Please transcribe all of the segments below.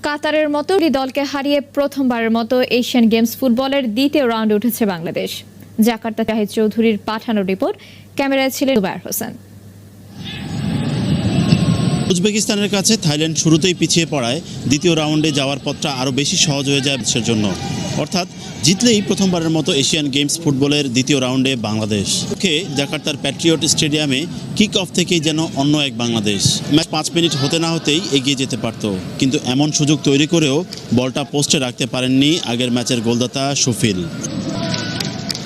কাতারের মতো দলকে হারিয়ে প্রথমবারের মতো এশিয়ান গেমস ফুটবলের দ্বিতীয় রাউন্ডে উঠেছে বাংলাদেশ। জাকার্তা জাহিদ চৌধুরীর পাঠানো রিপোর্ট, ক্যামেরায় ছিলেন জুবায়ের হোসেন। উজবেকিস্তানের কাছে থাইল্যান্ড শুরুতেই পিছিয়ে পড়ায় দ্বিতীয় রাউন্ডে যাওয়ার পথটা আরও বেশি সহজ হয়ে যায় দেশের জন্য। অর্থাৎ জিতলেই প্রথমবারের মতো এশিয়ান গেমস ফুটবলের দ্বিতীয় রাউন্ডে বাংলাদেশ। জাকার্তার প্যাট্রিয়ট স্টেডিয়ামে কিক অফ থেকেই যেন অন্য এক বাংলাদেশ। ম্যাচ 5 মিনিট হতে না হতেই এগিয়ে যেতে পারত, কিন্তু এমন সুযোগ তৈরি করেও বলটা পোস্টে রাখতে পারেননি আগের ম্যাচের গোলদাতা সুফিল।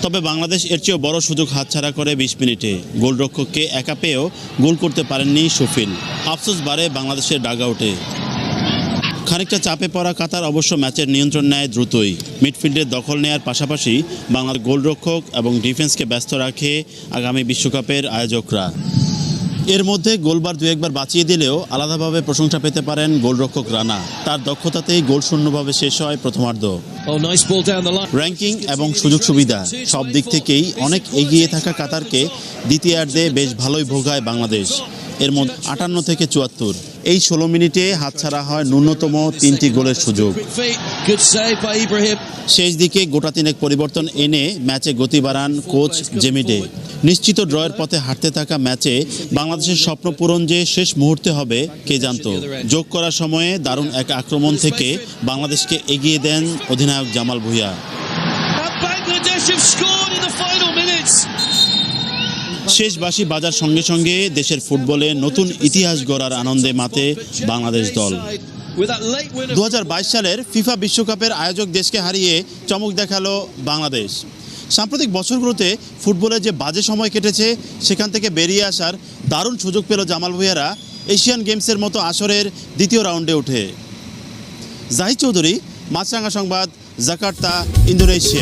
তবে বাংলাদেশ এর চেয়েও বড় সুযোগ হাতছাড়া করে 20 মিনিটে। গোলরক্ষককে একা পেয়েও গোল করতে পারেননি সুফিল। আফসোস বাড়ে বাংলাদেশের ডাগআউটে। খানিকটা চাপে পড়া কাতার অবশ্য ম্যাচের নিয়ন্ত্রণ নেয় দ্রুতই। মিডফিল্ডের দখল নেয়ার পাশাপাশি বাংলার গোলরক্ষক এবং ডিফেন্সকে ব্যস্ত রাখে আগামী বিশ্বকাপের আয়োজকরা। এর মধ্যে গোলবার দু একবার বাঁচিয়ে দিলেও আলাদাভাবে প্রশংসা পেতে পারেন গোলরক্ষক রানা। তার দক্ষতাতেই গোল শূন্যভাবে শেষ হয় প্রথমার্ধ। র্যাঙ্কিং এবং সুযোগ সুবিধা সব দিক থেকেই অনেক এগিয়ে থাকা কাতারকে দ্বিতীয়ার্ধে বেশ ভালোই ভোগায় বাংলাদেশ। এর মধ্যে 58 থেকে 74 এই 16 মিনিটে হাতছাড়া হয় ন্যূনতম 3টি গোলের সুযোগ। শেষ দিকে গোটা তিনেক পরিবর্তন এনে ম্যাচে গতি বাড়ান কোচ জেমিডে। নিশ্চিত ড্রয়ের পথে হাঁটতে থাকা ম্যাচে বাংলাদেশের স্বপ্ন পূরণ যে শেষ মুহূর্তে হবে কে জানত। যোগ করার সময়ে দারুণ এক আক্রমণ থেকে বাংলাদেশকে এগিয়ে দেন অধিনায়ক জামাল ভুঁইয়া। শেষ বাঁশি বাজার সঙ্গে সঙ্গে দেশের ফুটবলে নতুন ইতিহাস গড়ার আনন্দে মাতে বাংলাদেশ দল। 2022 সালের ফিফা বিশ্বকাপের আয়োজক দেশকে হারিয়ে চমক দেখালো বাংলাদেশ। সাম্প্রতিক বছরগুলোতে ফুটবলে যে বাজে সময় কেটেছে সেখান থেকে বেরিয়ে আসার দারুণ সুযোগ পেল জামাল ভুঁইয়ারা এশিয়ান গেমসের মতো আসরের দ্বিতীয় রাউন্ডে উঠে। জাহিদ চৌধুরী, মাছরাঙা সংবাদ, জাকার্তা, ইন্দোনেশিয়া।